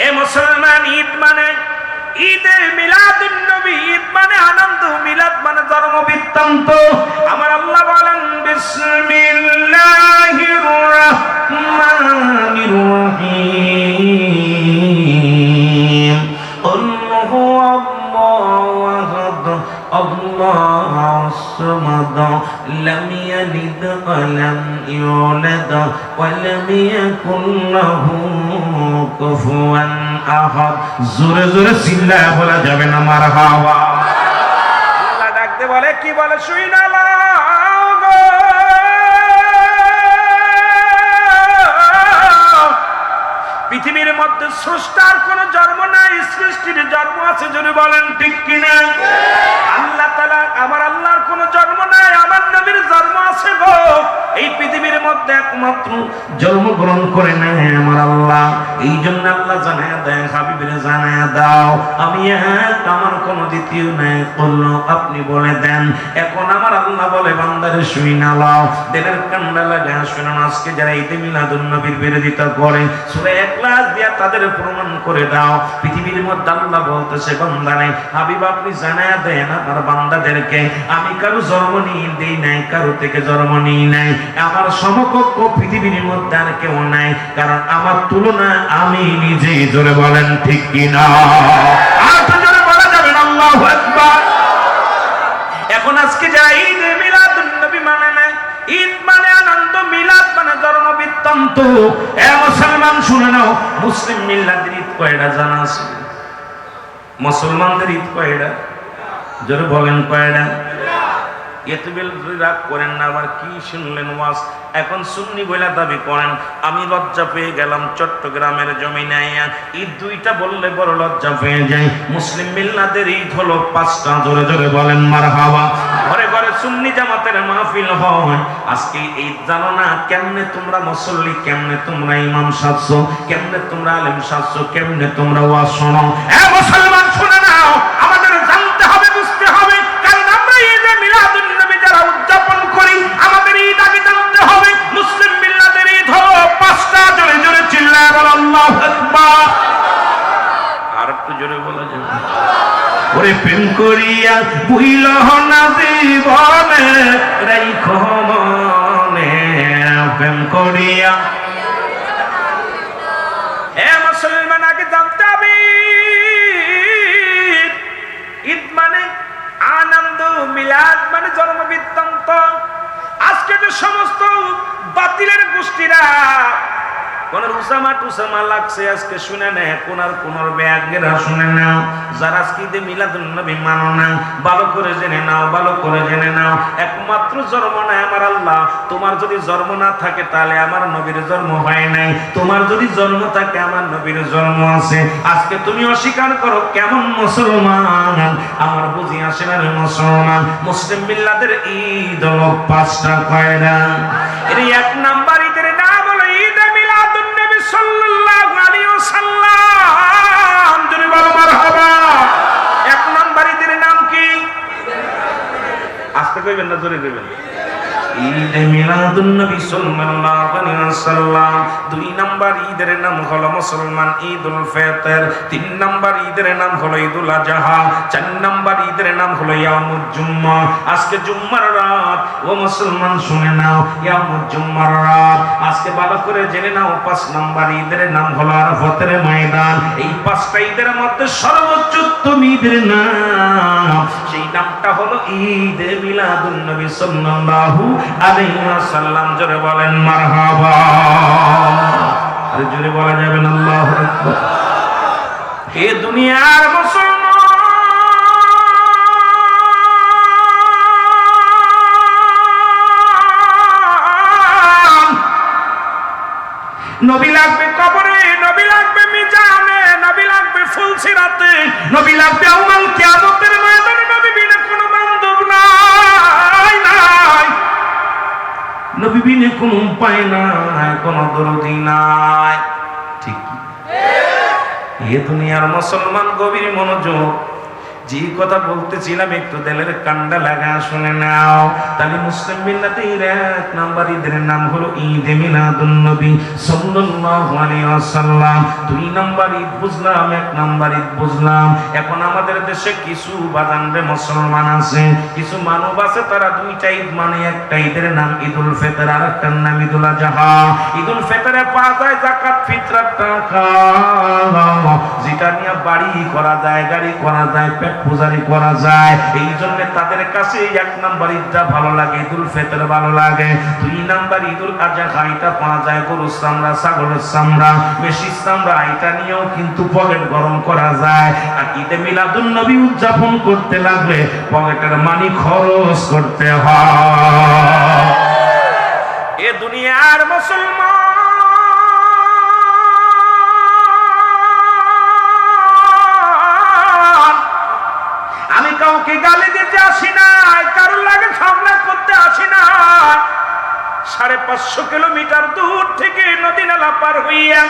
এ মুসলমান, ঈদ মানে ঈদে মিলাদুন নবী, ঈদ মানে আনন্দ, মিলাদ মানে জন্ম বৃত্তান্ত। আমার আল্লাহ বলেন বিসমিল্লাহির রাহমানির রহিম, আল্লাহু আল্লাহু আহাদ, আল্লাহুস সামাদ, লাম ইয়ালিদ ওয়া লাম ইউলাদ ওয়া লাম ইয়াকুল লাহু কুফুয়ান আহাদ। জোরে জোরে চিল্লায়া বলা যাবে না মারহাবা। আল্লাহ ডাকতে বলে, কি বলে শুই না গো, পৃথিবীর মধ্যে স্রষ্টার কোন জন্ম নাই, সৃষ্টির জন্ম আছে। যদি বলেন ঠিক কিনা? আল্লাহ তাআলা, আমার আল্লাহর কোন জন্ম নাই, আমার নবীর জন্ম আছে গো। এই পৃথিবীর মধ্যে একমাত্র জন্মগ্রহণ করে নেয় আমার আল্লাহ। এই জন্য আল্লাহ জানায়া দেয়, হাবিবের জানায়া দাও আমি এক, আমার কোন দ্বিতীয় নাই। বললো আপনি বলে দেন। এখন আমার আল্লাহ বলে, বান্দারে শুই না লাও, দিলের কান্ডা লাগা শুনুন। আজকে যারা ঈদে মিলাদুন নবীর বিরোধিতা করে, সূরা ইখলাস দিয়া তাদের প্রমাণ করে দাও। পৃথিবীর মধ্যে আল্লাহ বলতেছে, বান্দারে হাবিব আপনি জানায়া দেন আমার বান্দাদেরকে, আমি কারো জন্ম নিয়ে দেই নাই, কারো থেকে জন্ম নিই নাই, আমার সমকক্ষ পৃথিবীর মধ্যে আর কেউ নাই, কারণ আমার তুলনা আমি নিজেই। জোরে বলেন ঠিক কিনা? আর তো জোরে বলা যাবে না আল্লাহু আকবার। এখন আজকে যারা ঈদে মিলাদুন নবী মানে না, ঈদ মানে আনন্দ, মিলাদ মানে জন্ম বৃত্তান্ত। এ মুসলমান শুনে নাও, মুসলিম মিল্লাতের ঈদ কয়টা জানা আছে? মুসলমানদের ঈদ কয়টা? জোরে বলেন কয়টা? এতবেল রাগ করেন না, আবার কি শুনলেন ওয়াজ। এখন সুন্নি বইলা দাবি করেন। আমি লজ্জা পেয়ে গেলাম চট্টগ্রামের জমিনে আইয়া ঈদ দুইটা বললে বড় লজ্জা পেয়ে যায়। মুসলিম মিল্লাতের ঈদ হলো 5টা। জোরে জোরে বলেন মারহাবা। ঘরে ঘরে সুন্নি জামাতের মাহফিল হয়। আজকে ঈদ জানো না, কেমনে তোমরা মুসল্লি, কেমনে তোমরা ইমাম সাজছো, কেমনে তোমরা আলেম সাজছো, কেমনে তোমরা ওয়াজ শোনো। এ মুসলমান শুনে নাও, আমাদের জানতে হবে, বুঝতে হবে, কারণ আমরা ঈদে মিলাদুন নবী যারা উদযাপন করি, আমাদের ঈদ আগে জানতে হবে। মুসলিম মিল্লাতের ঈদ হলো 5টা। জোরে জোরে চিল্লায় বল আল্লাহু আকবার। আর একটু জোরে বলা যাবে? ওরে প্রেম করিয়া ভুইল না জীবনে, রাইখো মনে প্রেম করিয়া। এ মুসলমান, আগে জানতে হবে ঈদ মানে আনন্দ, মিলাদ মানে জন্ম বৃত্তান্ত। আজকে যে সমস্ত বাতিলের গোষ্ঠীরা কোন উসামা টুসামা লাগছে, আজকে শুনে নেয়, কোনার ব্যাগেরা শুনে নাও। যারা আজকে ঈদে মিলাদুন নবী মানো না, ভালো করে জেনে নাও, ভালো করে জেনে নাও, একমাত্র জন্ম নাই আমার আল্লাহ। তোমার যদি জন্ম না থাকে তাহলে আমার নবীর জন্ম হয় নাই, তোমার যদি জন্ম থাকে আমার নবীর জন্ম আছে। আজকে তুমি অস্বীকার করো, কেমন মুসলমান? আমার বুঝি আসে না রে মুসলমান। মুসলিম মিল্লাতের ঈদ হলো 5টা। কয়টা? এর 1 নাম্বার ঈদের নাম হলো ঈদে মিলাদুন নবী সাল্লাল্লাহু আলাইহি ওয়াসাল্লাম। জোরে বলো মারহাবা। 1 নাম্বার ঈদের নাম কি? আস্তে কইবেন না, জোরে কইবেন। ঈদে মিলাদুন নবী সাল্লাল্লাহু আলাইহি ওয়াসাল্লাম। 2 নাম্বার ঈদের নাম হলো মুসলমান ঈদুল ফিতর। 3 নাম্বার ঈদের নাম হলো ঈদুল আযহা। 4 নাম্বার ঈদের নাম হলো ইয়ামুল জুম্মা। আজকে জুম্মার রাত, ও মুসলমান শুনে নাও, ইয়ামুল জুম্মার রাত। আজকে ভালো করে জেনে নাও, 5 নাম্বার ঈদের নাম হলো আরাফাতের ময়দান। এই 5টা ঈদের মধ্যে সর্বোচ্চ উত্তম ঈদের নাম, সেই নামটা হলো ঈদে মিলাদুন নবী সাল্লাল্লাহু আলাইহি ওয়াসাল্লাম। জোরে বলেন মারহাবা। আরে জোরে বলা যাবে না আল্লাহু আকবার। এ দুনিয়ার মুসলমান, নবী লাগবে কবরে, নবী লাগবে মিজানে, নবী লাগবে ফুলসিরাতে, নবী লাগবে ইয়াউমুল কিয়ামতের ময়দানে। নবী বিনা কোনো বান্ধব নাই, নবী বিনে কোনো উপায় নাই, কোনো দরদি নাই। ঠিক এ দুনিয়ার মুসলমান গভীর মনোযোগ। যে কথা বলতেছিলাম একটু দিলের কান্ডা লাগা শুনে নাও। তাহলে মুসলিম মিল্লাতের 1 নাম্বার ঈদের নাম হলো ঈদে মিলাদুন নবী সাল্লাল্লাহু আলাইহি ওয়াসাল্লাম। 2 নাম্বার ঈদ বুঝলাম, 1 নাম্বার ঈদ বুঝলাম। এখন আমাদের দেশে কিছু বাদানরে মুসলমান আছে, কিছু মানব আছে, তারা 2টা ঈদ মানে। একটা ঈদের নাম ঈদুল ফিতর, আর একটার নাম ঈদুল আযহা। ঈদুল ফিতরে পাওয়া যায় যাকাত ফিতরার টাকা, যেটা নিয়ে বাড়ি করা যায়, গাড়ি করা যায়, পেট পূজারি করা যায়। এই জন্য তাদের কাছে 1 নাম্বার ঈদটা ভালো লাগে, ঈদুল ফিতর ভালো লাগে। 2 নাম্বার ঈদুল আযহা, এটা পাওয়া যায় গরুর চামড়া, ছাগলের চামড়া, মেষির চামড়া, এটা নিয়েও কিন্তু পকেট গরম করা যায়। আর ঈদে মিলাদুন নবী উদযাপন করতে লাগলে পকেটের মানি খরচ করতে হয়। এ দুনিয়ার মুসলমান, আমি কাউকে গালি দিতে আসি না, কারোর লাগে ঝগড়া করতে আসি না। 550 কিলোমিটার দূর থেকে নদী নালা পার হইয়া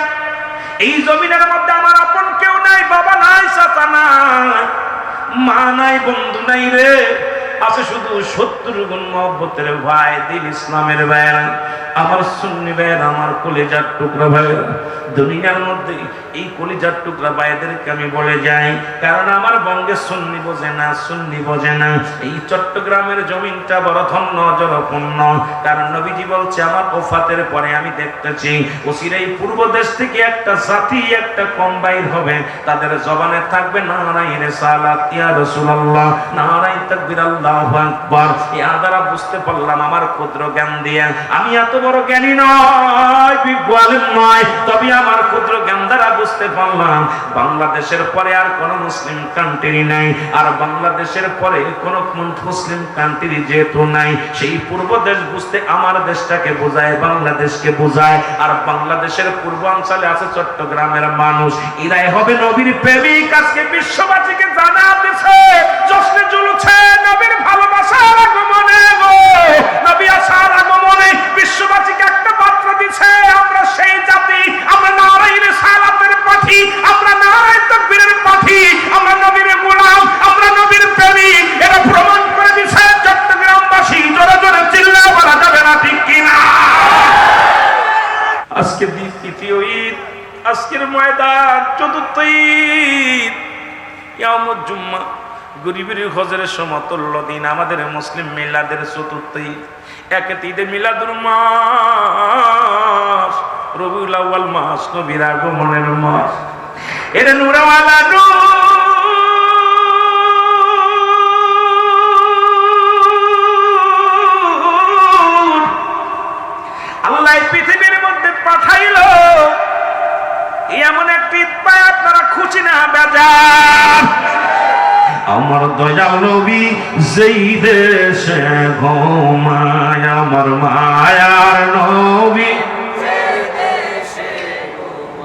এই জমিনের মধ্যে আমার আপন কেউ নাই, বাবা নাই, চাচা নাই, মা নাই, বন্ধু নাই রে, আছে শুধু 70 গুণ মহব্বতের ভাই, দিল ইসলামের ভাইরা, আমার সুন্নি ভাইরা, আমার কলিজার টুকরা ভাইরা। দুনিয়ার মধ্যে এই কলিজার টুকরা ভাইদেরকে আমি বলে যাই, কারণ আমার বঙ্গে সুন্নি বোঝে না, সুন্নি বোঝে না। এই চট্টগ্রামের জমিনটা বড় ধন্য, জলপূর্ণ, কারণ নবীজি বলছে আমার ওফাতের পরে আমি দেখতেছি ওসিরাই পূর্ব দেশ থেকে একটা জাতি, একটা কম বাইর হবে, তাদের জবানে থাকবে নারায়ে রিসালাত ইয়া রাসূলুল্লাহ, নারায়ে তাকবীর, আল্লাহু আকবার। ইয়া দ্বারা বুঝতে পারলাম আমার ক্ষুদ্র জ্ঞান দিয়ে, আমি এত বড় জ্ঞানী নয়, বিজ্ঞ আলেম নয়, তবে আমার ক্ষুদ্র জ্ঞান দ্বারা বুঝতে পারলাম বাংলাদেশের পরে আর কোন মুসলিম কান্ট্রি নাই, আর বাংলাদেশের পরে কোন মুসলিম কান্ট্রি যেহেতু নাই, সেই পূর্ব দেশ বুঝতে আমার দেশটাকে বোঝায়, বাংলাদেশকে বোঝায়। আর বাংলাদেশের পূর্বাঞ্চলে আছে চট্টগ্রামের মানুষ, এরাই হবে নবীর প্রেমিক। আজকে বিশ্ববাসীকে জানা দিছে, জশ্নে জুলুছে নবীর ভালোবাসার আগমনে, গো নবী আসার আগমনে বিশ্ববাসীকে একটা বার্তা দিছে, আমরা সেই জাতি, আমরা নারায়ে রিসালাতের পাখি, আমরা নারায়ে তাকবীরের পাখি, আমরা নবীর গোলাম, আমরা নবীর প্রেমিক। এটা প্রমাণ করে দিছে চট্টগ্রামবাসী। জোরে জোরে চিল্লা বলা যাবে না, ঠিক কিনা? আজকে দ্বিতীয় ঈদ, আজকের ময়দান চতুর্থ ঈদ, ইয়াউমুল জুম্মা, গরিবের হজরের সমতুল্য দিন, আমাদের মুসলিম মিলাদের চতুর্থ ঈদ। একে ঈদে মিলাদুল মাস, রবিউল আউয়াল মাস, নবীর আগমনের মাস। এর নূরওয়ালা নূর, আল্লাহ পৃথিবীর মধ্যে পাঠাইলো, এমন একটি ঈদ পায় আপনারা খুশি না বেজার? আমার দয়াল নবী যেই দেশে ঘুমায়, আমার মায়ার নবী।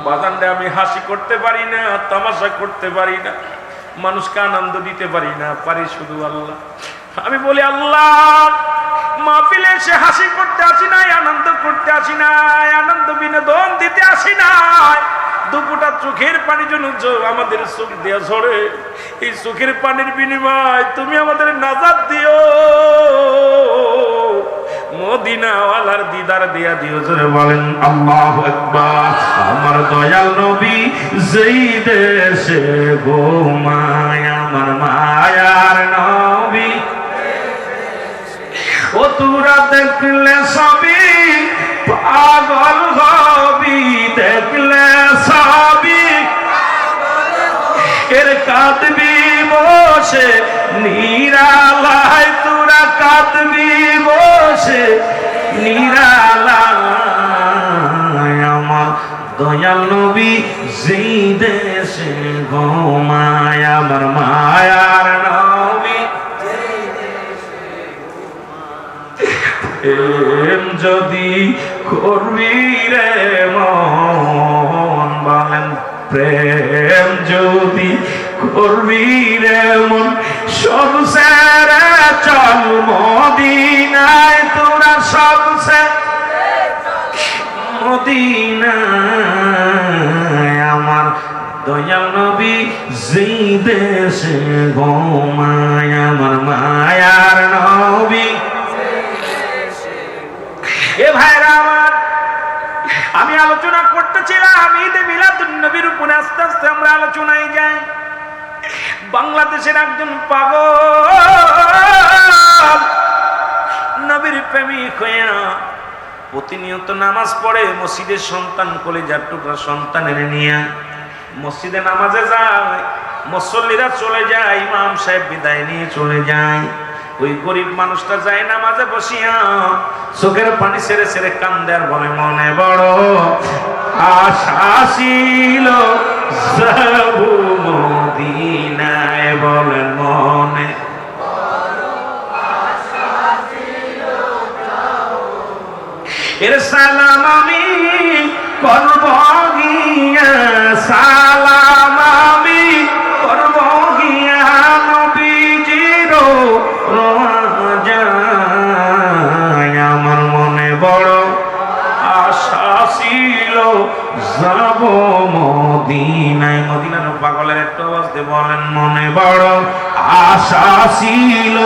বাজানটা আমি হাসি করতে পারি না, তামাশা করতে পারি না, মানুষকে আনন্দ দিতে পারি না, পারি শুধু আল্লাহ। আমি বলি আল্লাহ, মাহফিলে এসে হাসি করতে আসি নাই, আনন্দ করতে আসি নাই, আনন্দ বিনোদন দিতে আসি নাই। দুপুরটা চোখের পানি জন্য আমাদের চোখ দিয়ে ঝরে, এই চোখের পানির বিনিময় তুমি আমাদের নাজাত দিও, মদিনাওয়ালার দিদার দিয়া দিও। জোরে বলেন আল্লাহু আকবার। আমার দয়াল নবী যেই দেশে ঘুমায়, আমার মায়ার নবী। ও তোরা দেখলে সবই পাগল হবি, দেখলে সবই এর কাঁদবি বসে নিরালায়, তোরা কাঁদবি বসে নিরালায়। আমার দয়াল নবী যেই দেশে ঘুমায়, আমার মায়ার নবী। প্রেম যদি করবি রে মন, বলেন প্রেম যদি করবি রে মন, সব সেরে চল মদিনায়, তোরা সব মদিনায়। আমার দয়াল নবী যেই দেশে ঘুমায় আমার মায়ার নবী। এ ভাইরা আমার, আমি আলোচনা করতেছিলাম ঈদে মিলাদুন নবীর উপরে। আস্তে আস্তে আমরা আলোচনায় যাই। বাংলাদেশের একজন পাগল নবীর প্রেমিক হইয়া প্রতিনিয়ত নামাজ পড়ে, মসজিদের সন্তান কলিজার টুকরা সন্তানের নিয়ে মসজিদে নামাজে যায়। মুসল্লিরা চলে যায়, ইমাম সাহেব বিদায় নিয়ে চলে যায়। ওই গরিব মানুষটা যায় নামাজে বসিয়া চোখের পানি ছেড়ে ছেড়ে কান্দে আর বলে, মনে বড় আশা ছিল যাব মদিনায়। বলেন মনে এর সালাম আমি করব গিয়া, সালাম আমি করব গিয়া নবীজির রোজায়। আমার মনে বড় আশা ছিল যাব মদিনায়। মদিনার পাগলের একটু আওয়াজ দিয়ে বলেন, মনে বড় আশা ছিল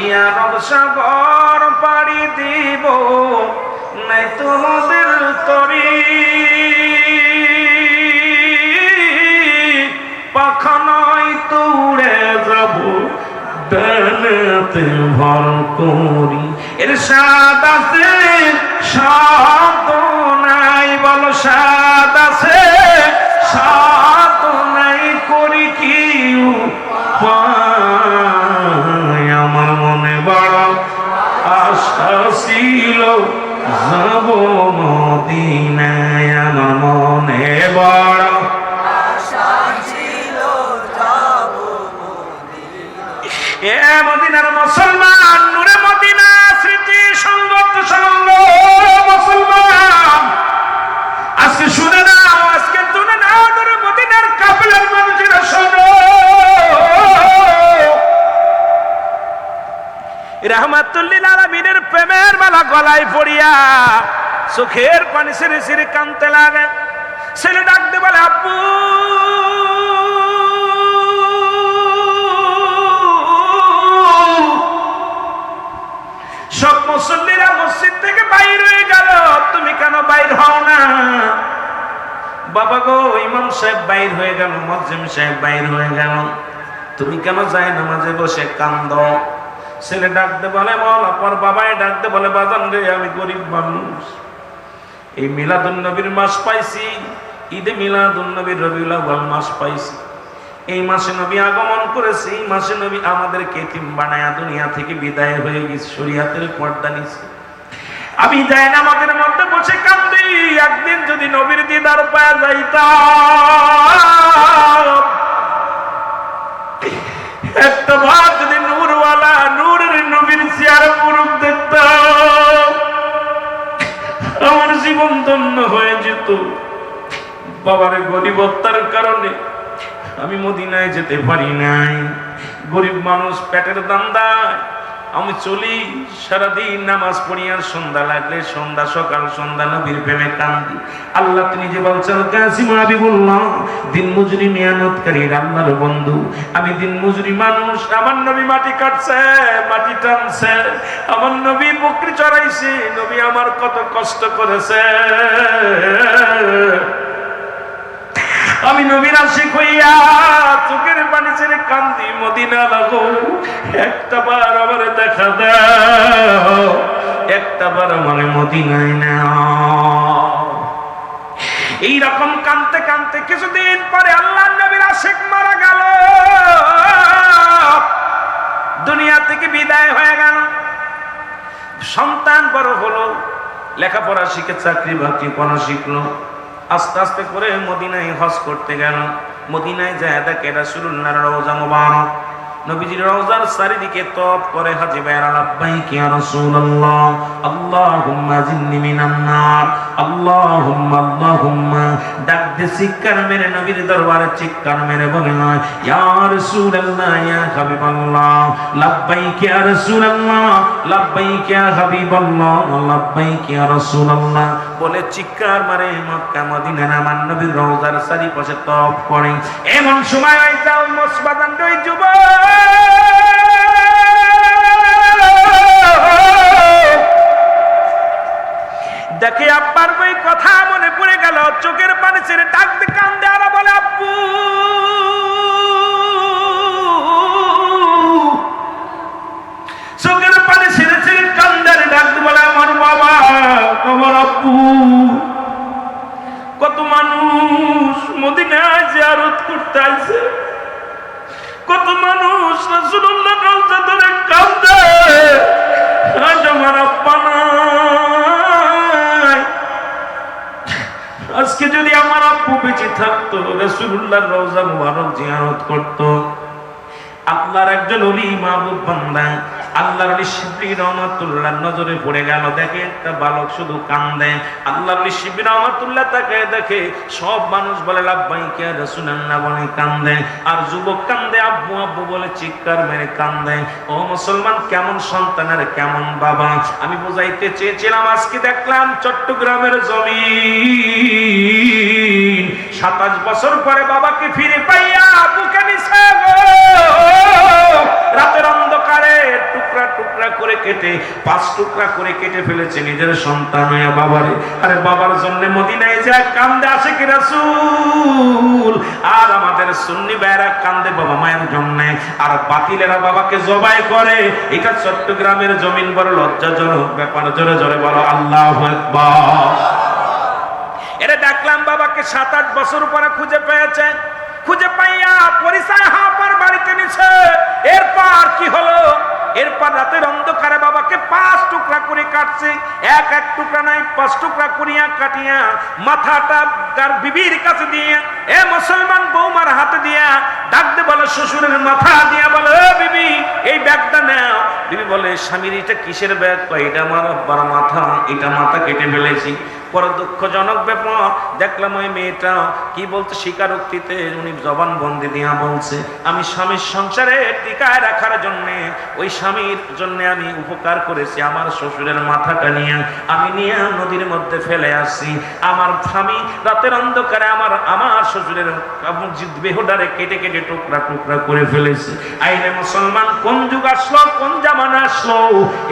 যাব সাগর পাড়ি দিব, নাই তোমাদের তরি পাখানায় তুড়ে যাব ডানাতে ভর করি। এর স্বাদ আছে স্বাদ নাই, বলো স্বাদ আছে স্বাদ নাই, করি কি আমার মনে বড় আশা ছিল যাব মদিনায়। আমার মনে বড় আশা ছিল যাব মদিনায়। এ মদিনার মুসলমান, নূরে মদিনা স্মৃতি সঙ্গত সঙ্গ মুসলমান, আজকে শুনে নাও, আজকে শুনে নাও, নূরে মদিনার কাফেলার মানুষেরা শোনো। রাহমাতুল্লিল আলামিনের প্রেমের মালা গলায় পড়িয়া চোখের পানি ছেড়ে ছেড়ে কাঁদতে লাগে। ছেলে ডাকতে বলে, আব্বু সব মুসল্লিরা মসজিদ থেকে বাইর হয়ে গেল, তুমি কেন বাইর হও না? বাবা গো, ইমাম সাহেব বাইর হয়ে গেল, মুয়াজ্জিন সাহেব বাইর হয়ে গেল, তুমি কেন যায় নামাজে বসে কান্দো? ছেলে ডাকতে বলে, মওলা পর বাবাই ডাকতে বলে, বাজান রে আমি গরিব মানুষ, এই মিলাদুন নবীর মাস পাইছি, ঈদে মিলাদুন নবীর রবিউল আউয়াল মাস পাইছি, এই মাসে নবী আগমন করেছে, এই মাসে নবী আমাদেরকে এতিম বানায়া দুনিয়া থেকে বিদায় হয়ে গেছে, শরীয়তের পর্দা নিছে। আমি যাই না আমাদের মধ্যে বসে কান্দি, একদিন যদি নবীর দিদার পাওয়া যাইতাম, একটা ভাত যদি নূরওয়ালা নূরের নবীর চেহারা মুরুখ দেখতাম, আমার জীবন ধন্য হয়ে যেত। বাবার গরিবত্বের কারণে আমি মদিনায় যেতে পারি নাই। গরিব মানুষ, পেটের দান্দায় আমি চলি, সারাদিন নামাজ পড়ি, আর সন্ধ্যা লাগলে সন্ধ্যা সকাল সন্ধ্যা নবীর প্রেমে কান্দি। আল্লাহ তিনি যে বলছেন, কাসিম হাবিবুল্লাহ দিন মজুরি মেহনতকারী আল্লাহর বন্ধু, আমি দিন মজুরি মানুষ, আমার নবী মাটি কাটছে, মাটি টানছে, আমার নবী বকরি চড়াইছে, নবী আমার কত কষ্ট করেছে, আমি নবীর আশিক হইয়া চোখের পানি ছেড়ে কান্দি। মদিনা লাগো, একটা বার আমার দেখা দাও, একটা বার আমার মদিনায় নাও। এইরকম কাঁদতে কাঁদতে কিছুদিন পরে আল্লাহর নবীর আশিক মারা গেল, দুনিয়া থেকে বিদায় হয়ে গেল। সন্তান বড় হলো, লেখাপড়া শিখে চাকরি বাকরি করা শিখলো, আস্তে আস্তে করে মদিনায় হজ করতে গেল। মদিনায় যায় দেখে রাসূলুল্লাহর রওজা মুবারক, নবীজির রওজার চারিদিকে তওয়াফ করে হাজী ভাইরা লাব্বাইক ইয়া রাসূলুল্লাহ আল্লাহুম্মা জিন্নি মিনান নার আল্লাহুম্মা ডাক দে চিৎকার মেরে নবীর দরবারে চিৎকার মেরে বলে ইয়া রাসূলুল্লাহ ইয়া হাবিবাল্লাহ লাব্বাইক ইয়া রাসূলুল্লাহ লাব্বাইক ইয়া হাবিবাল্লাহ লাব্বাইক ইয়া রাসূলুল্লাহ বলে চিৎকার মারে মক্কা মদিনার আমার নবীর রওজার চারিপাশে তওয়াফ করে। এমন সময় আইসা ওই মুসবাদান দুই যুবক দেখে আব্বার ওই কথা মনে পড়ে গেল, চোখের পানি ছেড়ে ডাক দিয়ে কান্দে আর বলে আব্বু চোখের পানি ছেড়ে ছেড়ে কান্দে ডাক দিয়ে বলে আমার বাবা আমার আব্বু। কত মানুষ মদিনায় জিয়ারত করতে আসে, কত মানুষ রাসূলুল্লাহ রওজা ধরে কান্দে, আজ আমার আব্বা নাই। আজকে যদি আমার আব্বু বেঁচে থাকতো রাসূলুল্লাহর রওজা মুবারক জিয়ারত করত। আল্লাহর একজন ওলি মাহবুব বান্দা আল্লাহর ওলি শিবলি রহমাতুল্লাহ নজরে পড়ে গেল, দেখে একটা বালক শুধু কান্দে। আল্লাহর ওলি শিবলি রহমাতুল্লাহ তাকে দেখে সব মানুষ বলে লাব্বাইক ইয়া রাসূলুল্লাহ বলে কান্দে, আর যুবক কান্দে আব্বু আব্বু বলে চিৎকার মেরে কান্দে। ও মুসলমান, কেমন সন্তানের কেমন বাবা। আমি বুঝাইতে চেয়েছিলাম, আজকে দেখলাম চট্টগ্রামের জমিন 27 বছর পরে বাবাকে ফিরে পাইয়া বুকে নিছে গো। রাতের অন্ধকারে টুকরা টুকরা করে কেটে 5 টুকরা করে কেটে ফেলেছে নিজের সন্তান হয়ে বাবারে। আরে বাবার জন্য মদিনায় যায় কান্দে আশিক রাসূল, আর আমাদের সুন্নি ভাইরা কান্দে বাবা মায়ের জন্য, আর বাতিলেরা বাবাকে জবাই করে। এটা চট্টগ্রামের জমিন বড় লজ্জাজনক ব্যাপার। জোরে জোরে বলো আল্লাহু আকবার। এরা দেখলাম বাবাকে 7-8 বছর পরে খুঁজে পেয়েছে, খুঁজে পাইয়া পরিচয় হাপার বাড়িতে নিছে। এরপর কি হলো? এরপর রাতের অন্ধকারে বাবাকে 5 টুকরা করে কাটছে, এক এক টুকরা নাই 5 টুকরা করিয়া কাটিয়া মাথাটা তার বিবির কাছে দিয়ে, এ মুসলমান বৌমার হাতে দিয়া ডাক দে বলে শ্বশুরের মাথা দিয়া বলে ও বিবি এই ব্যাগটা নাও। বিবি বলে স্বামীর এটা কিসের ব্যাগ? এটা আমার আব্বার মাথা, এটা মাথা কেটে ফেলেছি। পরে দুঃখজনক ব্যাপার দেখলাম ওই মেয়েটা কি বলছে, স্বীকারোক্তিতে উনি জবানবন্দি দিয়া বলছে আমি স্বামীর সংসারে টিকায় রাখার জন্যে ওই স্বামীর জন্য আমি উপকার করেছি, আমার শ্বশুরের মাথাটা নিয়ে আমি নিয়ে নদীর মধ্যে ফেলে আসছি। আমার স্বামী রাতের অন্ধকারে আমার শ্বশুরের দেহটারে কেটে কেটে টুকরা টুকরা করে ফেলেছে। আইনে মুসলমান, কোন যুগ আসলো, কোন জামানা আসলো?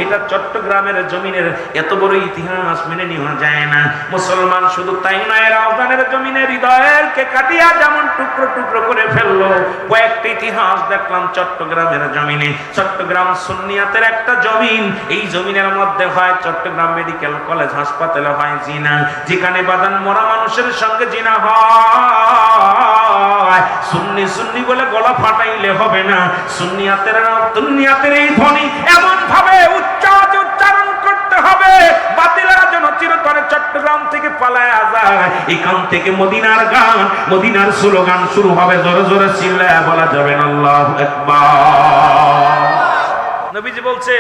এটা চট্টগ্রামের জমিনের এত বড় ইতিহাস মেনে নেওয়া যায় না। মুসলমান শুধু তাই নয়, রাউজানের জমিনে হৃদয়কে কাটিয়া যেমন টুকরো টুকরো করে ফেললো, কয়েকটি ইতিহাস দেখলাম চট্টগ্রামের জমিনে। চট্টগ্রাম সুন্নিয়াতের একটা জমিন, এই জমিনের মধ্যে হয় চট্টগ্রাম মেডিকেল কলেজ হাসপাতালে হয় জিনা, যেখানে বাদান মরা মানুষের সঙ্গে জিনা হয়। সুন্নি সুন্নি বলে গলা ফাটাইলে হবে না। সুন্নিয়াতের এই ধ্বনি এমন ভাবে উচ্চারণ করতে হবে বাতিলেরা যেন চিরতরে চট্টগ্রাম থেকে পালায়া যায়। এখান থেকে মদিনার গান, মদিনার স্লোগান শুরু হবে। জোরে জোরে চিল্লায়া বলা যাবে না আল্লাহু আকবার। নবীজি বলছে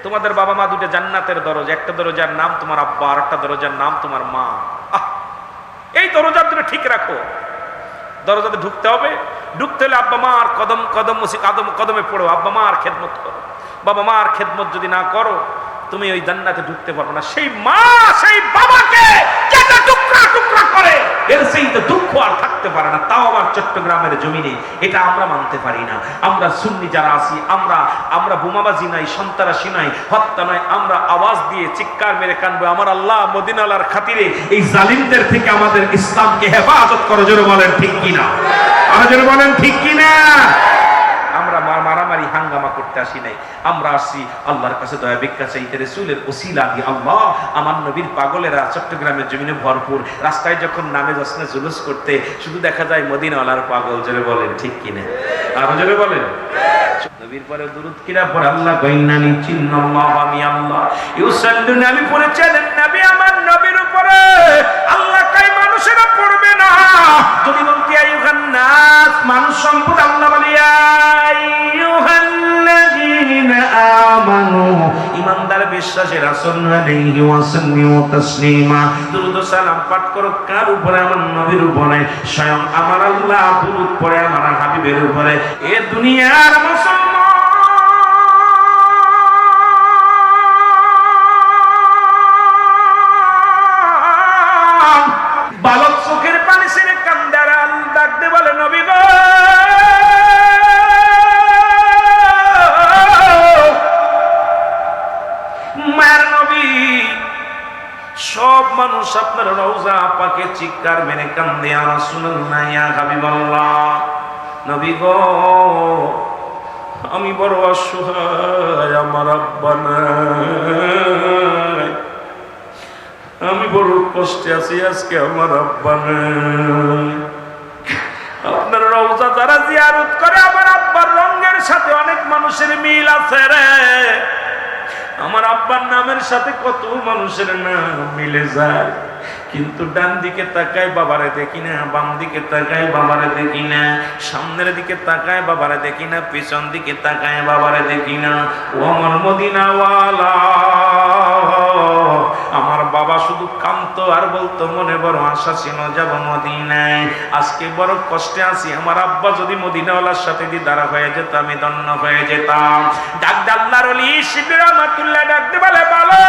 তোমাদের বাবা মা দুটো জান্নাতের দরজা, একটা দরজার নাম তোমার আব্বা, আর একটা দরজার নাম তোমার মা। এই দরজা তুমি ঠিক রাখো। দরজাতে ঢুকতে হবে, ঢুকতে হলে আব্বা মা আর কদমে পড়ো, আব্বা মা আর খেদমত করো। বাবা মা আর খেদমত যদি না করো তুমি ওই জান্নাতে ঢুকতে পারবে না। সেই মা সেই বাবাকে যেটা টুকরা টুকরা করে, এর সেই তো দুঃখ আর থাকতে পারে না। তাও আবার চট্টগ্রামের জমিনে, এটা আমরা মানতে পারি না। আমরা সুন্নি যারা আছি, আমরা বোমাবাজি নাই, সন্ত্রাসী নাই, হত্যা নয়, আমরা আওয়াজ দিয়ে চিৎকার মেরে কানবো আমার আল্লাহ মদিনার খাতিরে এই জালিমদের থেকে আমাদের ইসলামকে হেফাজত করো। জোরে বলেন ঠিক কিনা? আর জোরে বলেন ঠিক কিনা? আমরা মারামারি হাঙ্গামা করতে আসি নাই, আমরা আসছি আল্লাহর কাছে দয়া ভিক্ষা চাইতে। রাসূলের ওসিলা দিয়ে আল্লাহ আমার নবীর পাগলেরা চট্টগ্রামের জমিনে ভরপুর। রাস্তায় যখন নামে যাচ্ছে জুলুস করতে, শুধু দেখা যায় মদিনাওয়ালার পাগল। জোরে বলেন ঠিক কিনা? আরো জোরে বলেন। নবীর পরে দুরূদ কিরা পড়ে আল্লাহ কইনানি চিন্নাল্লাহ আমি আল্লাহ ইউসাল্লুনা, আমি পড়েছেন নবী আমার নবীর উপরে আল্লাহ কই মানুষেরা পড়বে না। যদি বলতে আইয়ুহান নাস মানুষ সম্পদ আল্লাহ বলিয়া আইয়ুহা আশিরা সাল্লাল্লাহু ওয়াসাল্লিমু তাসলিমা। দুরূদ ও সালাম পাঠ করো কার উপরে? আমার নবীর উপরে। স্বয়ং আমার আল্লাহ দুরূদ পড়ে আমার হাবিবের উপরে। এ দুনিয়ার মুসলমান বালক চোখের পানি ছেড়ে কান্দে আর ডাকতে বলে, নবী গো, মায়ের নবী। সব মানুষ আপনার রওজা পাকে চিৎকার মেরে কান্দে, আর রাসূলুল্লাহ ইয়া হাবিবাল্লাহ, নবী গো, আমি বড় অসহায়, আমার আব্বা নাই, আমি বড় কষ্টে আছি, আজকে আমার আব্বা নাই। আপনার রওজা যারা জিয়ারত করে, আমার আব্বার রঙের সাথে অনেক মানুষের মিল আছে রে। আমার আব্বার নামের সাথে কত মানুষের নাম মিলে যায়, কিন্তু ডান দিকে তাকায় বাবারে দেখি না, বাম দিকে তাকায় বাবারে দেখি না, সামনের দিকে তাকায় বাবারে দেখি না, পিছন দিকে তাকায় বাবারে দেখি না। ও আমার মদিনাওয়ালা, আমার বাবা শুধু কাঁদতো আর বলতো, মনে বড় আশা ছিল যাব মদিনায়, আজকে বড় কষ্টে আছি, আমার আব্বা যদি মদিনাওয়ালার সাথে দিদার হয়ে যেত, আমি ধন্য হয়ে যেতাম। ডাক আল্লাহর ওলি শিবির রহমাতুল্লাহ ডাকতে বলে, বলো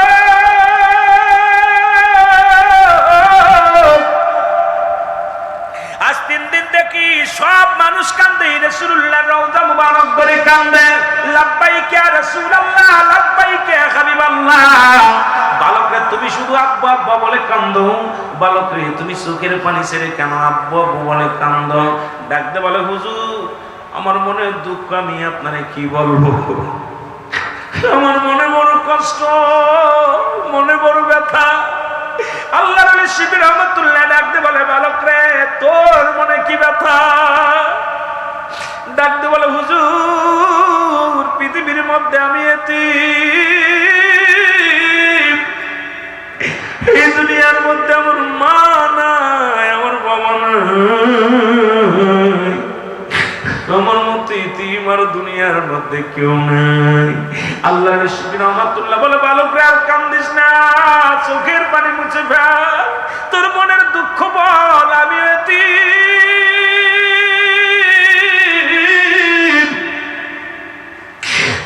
আজ 3 দিন দেখি সব মানুষ কান্দে, রাসূলুল্লাহ রওজা মুবারক ধরে কান্দে, লাব্বাইক ইয়া রাসূলুল্লাহ, লাব্বাইক ইয়া হাবিবাল্লাহ। বালকরে তুমি শুধু আব্বু আব্বা বলে কান্দো, বালকরে তুমি চোখের পানি ছেড়ে কেন আব্বু আব্বু বলে কান্দো? ডাকতে বলে, হুজুর, আমার মনে দুঃখ, আমি আপনারে কি বলবো, আমার মনে বড় কষ্ট, মনে বড় ব্যথা। আল্লাহর ওলি শিবির রহমাতুল্লাহ ডাকতে বলে, বালক রে, তোর মনে কি ব্যথা? ডাকতে বলে, হুজুর, পৃথিবীর মধ্যে আমি এতিম, এই দুনিয়ার মধ্যে আমার মা নাই, আমার বাবা নাই, আমার মতো ইতিম আর দুনিয়ার মধ্যে কেউ নাই। আল্লাহর শিবির রহমাতুল্লাহ বলে, বালক রে, আর কান্দিস না, চোখের পানি মুছে ফেল, তোর মনের দুঃখ বল, আমি এতিম।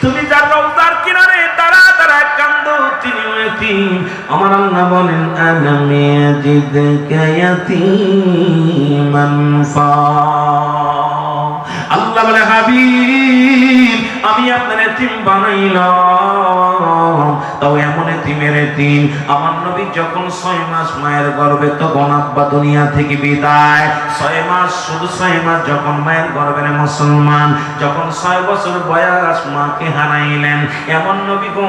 তুমি যার রওজার কিনারে দাঁড়া দাঁড়া কান্দো, তিনিও এতিম। আমার আল্লাহ বলেন, আনা মিয়াজিদকা ইয়াতীমান ফা। আল্লাহ বলে, হাবিব, আমি আপনার এতিম বানাইলাম, তাও এমন এতিমের এতিম। আমার নবী যখন 6 মাস মায়ের গর্ভে, তখন আব্বা দুনিয়া থেকে বিদায়। 6 মাস, শুধু 6 মাস যখন মায়ের গর্ভে মুসলমান, যখন 6 বছর বয়স মাকে হারাইলেন, এমন নবী গো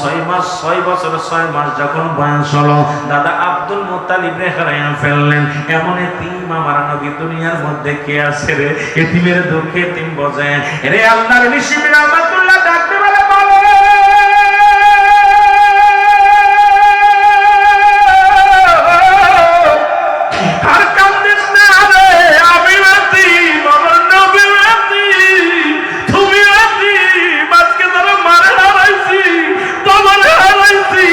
6 মাস 6 বছর 6 মাস যখন বয়স হলো, দাদা আব্দুল মুত্তালিব রে হারাইয়া ফেললেন। এমন এতিম আমার নবী দুনিয়ার মধ্যে কে আছে রে? এতিমের দুঃখে এতিম বোঝে রে। আল্লাহর ওলি শিবির রহমাতুল্লাহ ডাকতে বলে, বলো আর কান্দিস না রে, আমি এতিম, আমার নবী এতিম, তুমি এতিম। আজকে যারা মারে হারাইছি, বাবারে হারাইছি,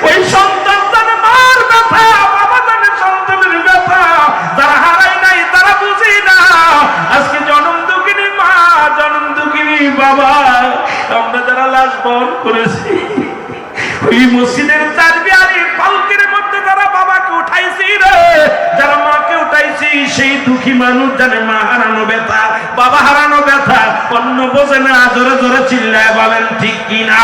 ওই সন্তান জানে মার ব্যথা, বাবা জানে সন্তানের ব্যথা, যারা হারাই নাই তারা বুঝি না। আজকে জনম দুঃখিনী মা, জনম দুঃখিনী বাবা, আমরা যারা লাশ বহন করেছি, ওই মসজিদের চারদিকে পালকির মধ্যে যারা বাবাকে উঠাইছি রে, যারা মাকে উঠাইছি, সেই দুঃখী মানুষ জানে মা হারানো ব্যথা, বাবা হারানো ব্যথা, অন্য বোঝে না। জোরে জোরে চিল্লায় বলেন ঠিক কিনা?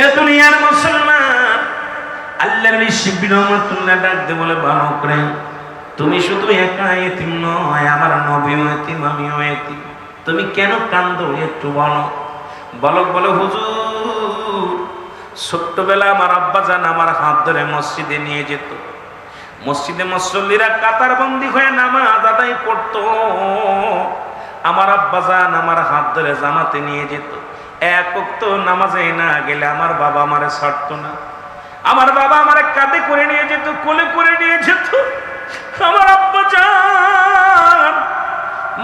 এ দুনিয়ার মুসলমান, আল্লাহর শিবির রহমাতুল্লাহ ডাকতে বলে, বালক রে, তুমি শুধু একা এতিম নয়, আমার নবীও এতিম, আমিও এতিম, তুমি কেন কান্দো একটু বলো। বালক বলে, হুজুর, ছোট্টবেলা আমার আব্বা জান আমার হাত ধরে মসজিদে নিয়ে যেত, মসজিদে মুসল্লিরা কাতার বন্দী হয়ে নামাজ আদায় করত, আমার আব্বা জান আমার হাত ধরে জামাতে নিয়ে যেত। এক ওয়াক্ত নামাজে না গেলে আমার বাবা আমারে ছাড়তো না, আমার বাবা আমারে কাঁধে করে নিয়ে যেত, কোলে করে নিয়ে যেত। আমার আব্বা জান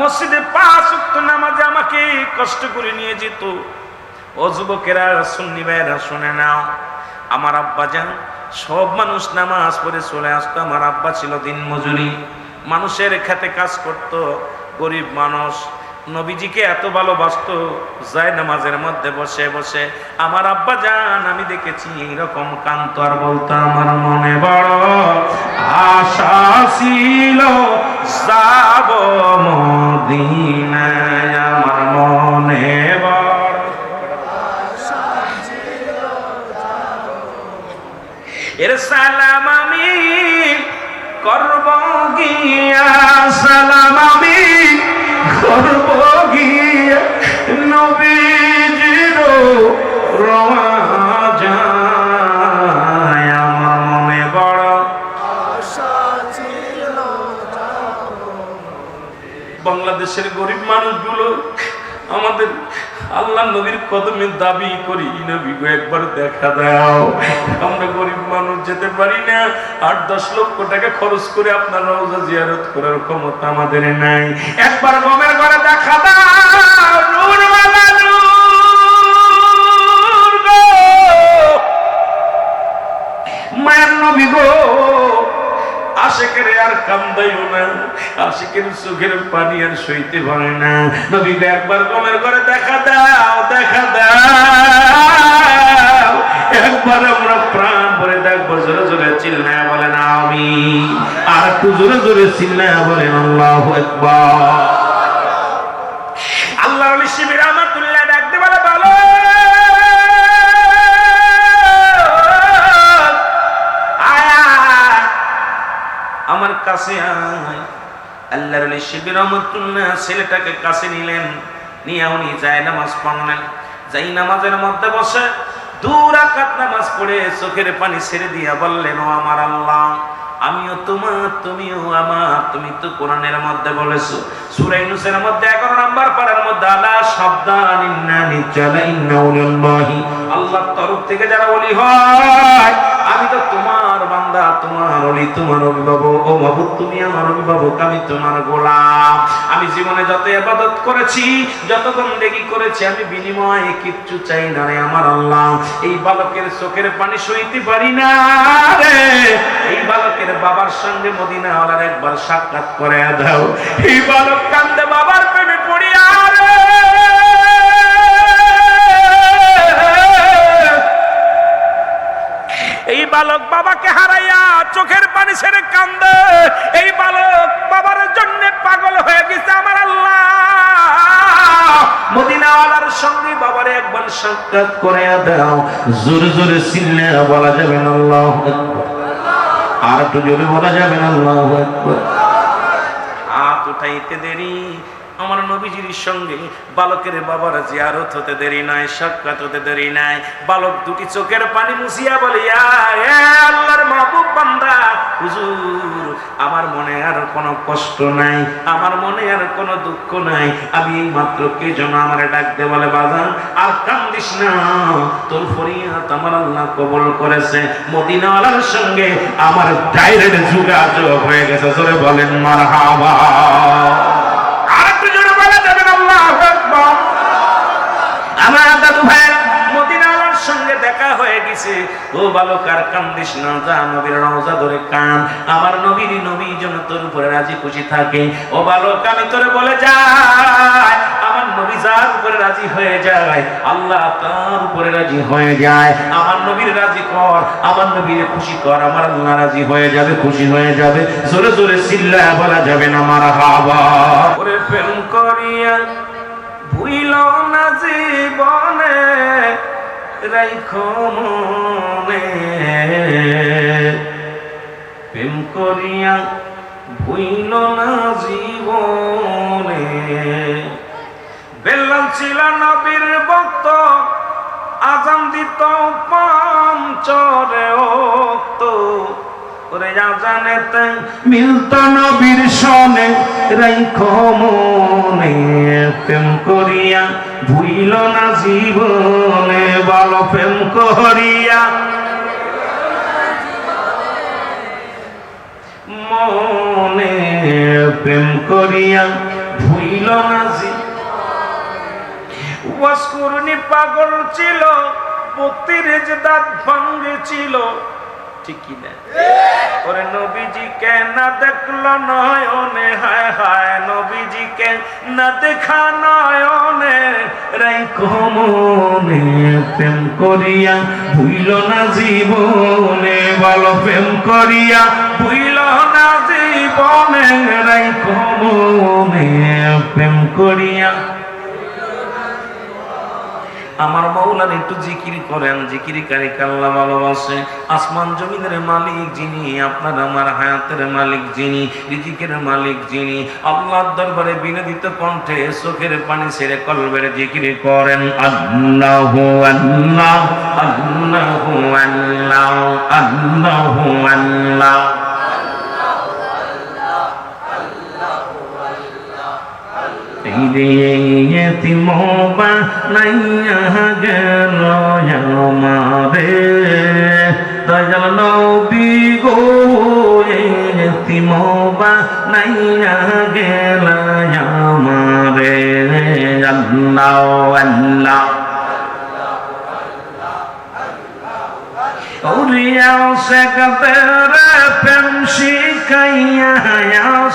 মসজিদে 5 ওয়াক্ত নামাজে আমাকে কষ্ট করে নিয়ে যেত। ও যুবকেরা, সুন্নি ভাইয়েরা শুনে নাও, আমার আব্বা যান সব মানুষ নামাজ পড়ে চলে আসতো। আমার আব্বা ছিল দিন মজুরি, মানুষের খেতে কাজ করত, গরিব মানুষ। নবীজিকে এত ভালোবাসতো, যায় নামাজের মধ্যে বসে বসে আমার আব্বা জান আমি দেখেছি এরকম কান্ত আর বলতো, আমার মনে বড় আশা ছিল যাব মদিনায়, আমার মনে বড় এর সালাম আমি করব গিয়া, সালাম আমি করব গিয়া নবীজির রওজায়, আমার মনে বড় আশা ছিল। বাংলাদেশের গরিব মানুষগুলো আমাদের আল্লাহ নবীর কদমে দাবি করি, নবী গো একবার দেখা দাও। আমরা গরিব মানুষ যেতে পারি না, 8-10 লক্ষ টাকা খরচ করে আপনার রওজা জিয়ারত করার ক্ষমতা আমাদের নাই। একবার গমের ঘরে দেখা দাও, নূরওয়ালা নূর গো, মায়ের নবী গো, আশিকের আর কান্দাইও না, আশিকের চোখের পানি আর সইতে পারে না। নবীকে একবার গমের ঘরে দেখা দাও, দেখা দাও। একবার আমরা প্রাণ ভরে দেখবো, জোরে জোরে চিল্লায়া বলেন আমিন, আর একটু জোরে জোরে চিল্লায়া বলেন আল্লাহু আকবার। আল্লাহ ওলি শিবির রহমাতুল্লাহ ডাকতে বলে, বলো আমার কাছে আয়। আল্লাহর ওলি শিবির রহমাতুল্লাহ ছেলেটাকে কাছে নিলেন, নিয়ে উনি যায় নামাজ পড়লেন। যাই নামাজের মধ্যে বসে 2 রাকাত নামাজ পড়ে চোখের পানি ছেড়ে দিয়া বললেন, ও আমার আল্লাহ, আমিও তোমার, তুমিও আমার। তুমি তো কোরআনের মধ্যে বলেছো, সূরা ইউনূসের মধ্যে 11 নম্বর পারার মধ্যে, আলা সাবধান ইন্না নিজ্জালা ইন্না উলিল্লাহি, আল্লাহর তরফ থেকে যারা ওলি হয়, আমি তো তোমার বান্দা, তোমার ওলি, তোমার অভিভাবক। ও মাবুদ, তুমি আমার অভিভাবক, আমি তোমার গোলাম। আমি জীবনে যত ইবাদত করেছি, যত বন্দেগী করেছি, আমি বিনিময়ে কিচ্ছু চাই না রে আমার আল্লাহ। এই বালকের চোখের পানি সইতে পারি না রে, এই বালকের বাবার সঙ্গে মদিনাওয়ালার একবার সাক্ষাৎ করে দাও। এই বালক কান্দে বাবার প্রেমে পড়িয়া রে, এই বালক বাবাকে হারাইয়া চোখের পানি ছেড়ে কান্দে। এই বালক বাবার জন্য পাগল হয়ে গেছে আমার আল্লাহ। মদিনাওয়ালার সঙ্গে বাবারে একবার সাক্ষাৎ করে দাও। জোরে জোরে চিল্লায়া বলা যাবে না আল্লাহু আকবার, আর একটু জোরে বলা যাবে না আল্লাহু আকবার। হাত উঠাইতে দেরি, আমার নবীজির সঙ্গে বালকের বাবার জিয়ারত হতে দেরি নাই, সাক্ষাৎ হতে দেরি নাই। বালক দুটি চোখের পানি মুছিয়া বলে, আল্লাহর মাহবুব বান্দা হুজুর, আমার মনে আর কোনো কষ্ট নাই, আমার মনে আর কোনো দুঃখ নাই। আমি এই মাত্র কে যেন আমারে ডাকতে বলে, বাজান আর কান্দিস না, তোর ফরিয়াদ আমার আল্লাহ কবুল করেছে। মদিনাওয়ালার সঙ্গে আমার ডাইরেক্ট যোগাযোগ হয়ে গেছে। জোরে বলেন মারহাবা। আমার দাদু ভাই মদিনাওয়ালার সঙ্গে দেখা হয়ে গেছে। ও বালক আর কান্দিস না, যা নবীর রওজা ধরে কান। আমার নবী যেন তোর উপরে রাজি খুশি থাকে। ও বালক, আমি তোরে বলে যাই, আমার নবী যার উপরে রাজি হয়ে যায়, আল্লাহ তার উপরে রাজি হয়ে যায়। আমার নবীর রাজি কর, আমার নবীর খুশি কর, আমার আল্লাহ রাজি হয়ে যাবে, খুশি হয়ে যাবে। জোরে জোরে চিল্লায়া বলা যাবে না মারহাবা। ওরে প্রেম করিয়া ভুইল না জীবনে, রাইখো মনে, প্রেম করিয়া ভুইল না জীবনে। বেলাল ছিল নবীর ভক্ত, আজান দিত পঞ্চরে ওক্ত, ওরে আজানেতে মিলত নবীর সনে, রাইখো মনে, প্রেম করিয়া ভুইল না জীবনে। বলো প্রেম করিয়া মনে, প্রেম করিয়া ভুইল না জীবনে। ওয়াসকুরনি পাগল ছিল, 32 দাঁত ভাঙেছিল, ঠিক কি না? ওরে নবীজিকে না দেখলো নয়নে, হায় হায় নবীজিকে না দেখা নয়নে, রাইখো মনে প্রেম করিয়া ভুইল না জীবনে, বলো প্রেম করিয়া ভুইল না জীবনে, রাইখো মনে প্রেম করিয়া। আমার মৌলার একটু জিকির করেন, জিকির কারি আল্লাহ ভালোবাসে। আসমান জমিনের মালিক যিনি, আপনার আমার হায়াতের মালিক যিনি, রিজিকের মালিক যিনি, আল্লাহর দরবারে বিনোদিত কণ্ঠে চোখের পানি ছেড়ে কলবের জিকির করেন। আল্লাহু আল্লাহ আল্লাহু আল্লাহ আল্লাহু আল্লাহ। তিমবা নাইয়া গেল আমারে দয়াল নবী গো, তিমবা নাইয়া গেল আমারে। আল্লাহ আল্লাহ ওরিয়া সেকদের প্রেম শিখাইয়া,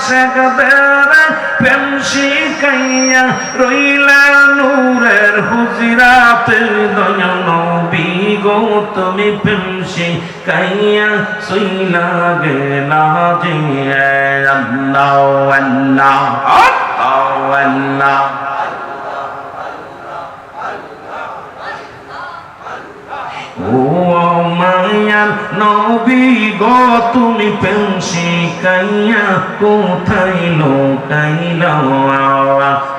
সেকদের প্রেম শিখাইয়া রইলা নূরের হুজরাতে, দয়াল নবী গো তুমি প্রেম শিখাইয়া সইলা গেলা যে। আল্লাহ আল্লাহ আল্লাহ ও মায়ার নবী গো তুমি প্রেম শিখাইয়া কোথায় লোকাইলা,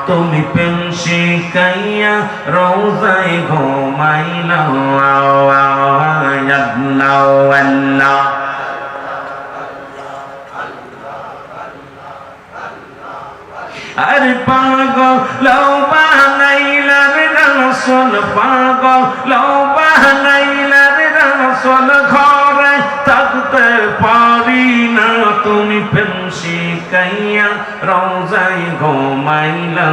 তুমি প্রেম শিখাইয়া রওজায় ঘুমাইলা। আল্লাহ আল্লাহ আরে পাগল বানাইলা রে রাসূল, পাগল বানাইলা রে রাসূল, ঘরে থাকতে পারি না তুমি প্রেম শিখাইয়া রওজায় ঘুমাইলা।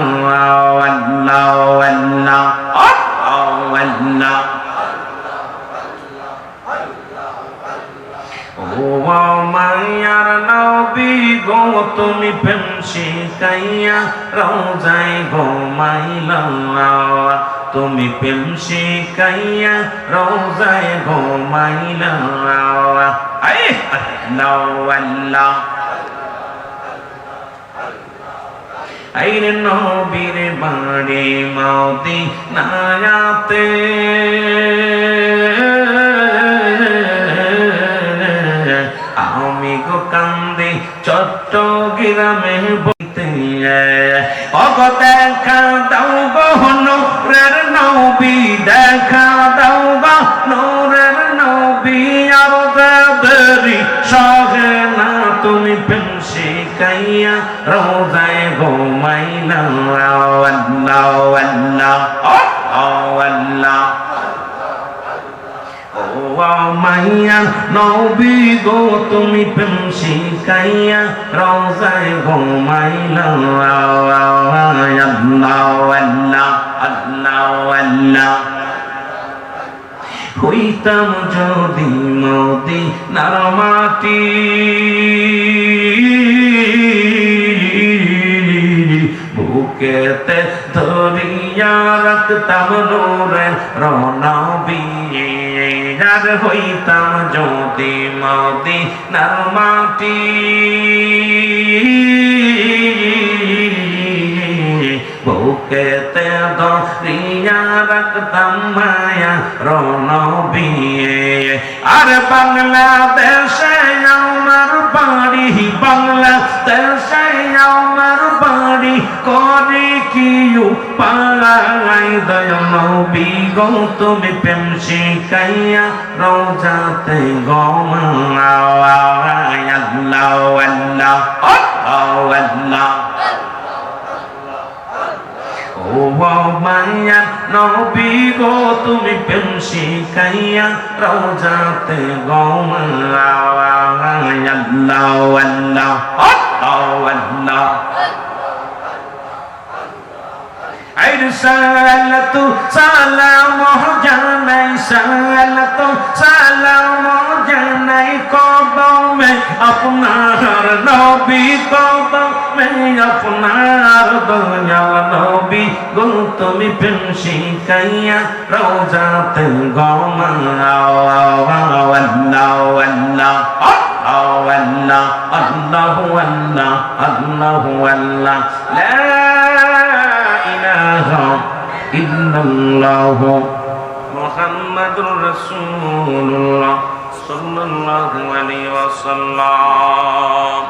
আল্লাহ আল্লাহ আল্লাহ ও মায়ার নবী গো তুমি প্রেম শিখাইয়া রওজায় ঘুমাইলা, তুমি প্রেম শিখাইয়া রওজায় ঘুমাইলা। আল্লাহ আল্লাহ আইরে নবীর বাড়ি মদিনাতে, আমি গো কান্দি চট্টগ্রামে বইতে, অগ দেখা দাও গো নূরের নবী, দেখা দাও গো নূরের নবী, আর দেরি সহে না তুমি প্রেম শিখাইয়া রওজায় ঘুমাইলা। আল্লাহ আল্লাহ আল্লাহ ও মাইয়া নবী গো তুমি প্রেম শিখাইয়া রওজায় ঘুমাইলা। আল্লাহ আল্লাহ আল্লাহ আল্লাহ হইতাম যদি মদিনার মাটি, বুকেতে ধরিয়া রাখতাম নূরের নবী, আর হইতাম যদি মদিনার মাটি, বুকেতে ধরিয়া রাখতাম মায়া নবী। আর বাংলাদেশে আমার বাড়ি, বাংলাদেশে আমার বাড়ি, করে কি উপায় দয়াল নবী গো তুমি প্রেম শিখাইয়া রওজাতে ঘুমাও। আল্লাহ আল্লাহ আল্লাহ ও মায়া নবী গো তুমি প্রেম শিখাইয়া রওজাতে ঘুমাও। আল্লাহ আল্লাহ আল্লাহ এই নবীর সালাতু সালাম জানাই সালাতু সালাম জানাই কদমে আপনার নবী কদমে আপনার দয়াল নবী গো তুমি প্রেম শিখাইয়া রওজাতে গমাও আল্লাহ আল্লাহ আল্লাহ আল্লাহু আল্লাহ আল্লাহু আল্লাহ লা ইলাহা ইল্লাল্লাহ মুহাম্মাদুর রাসূলুল্লাহ সাল্লাল্লাহু আলাইহি ওয়াসাল্লাম।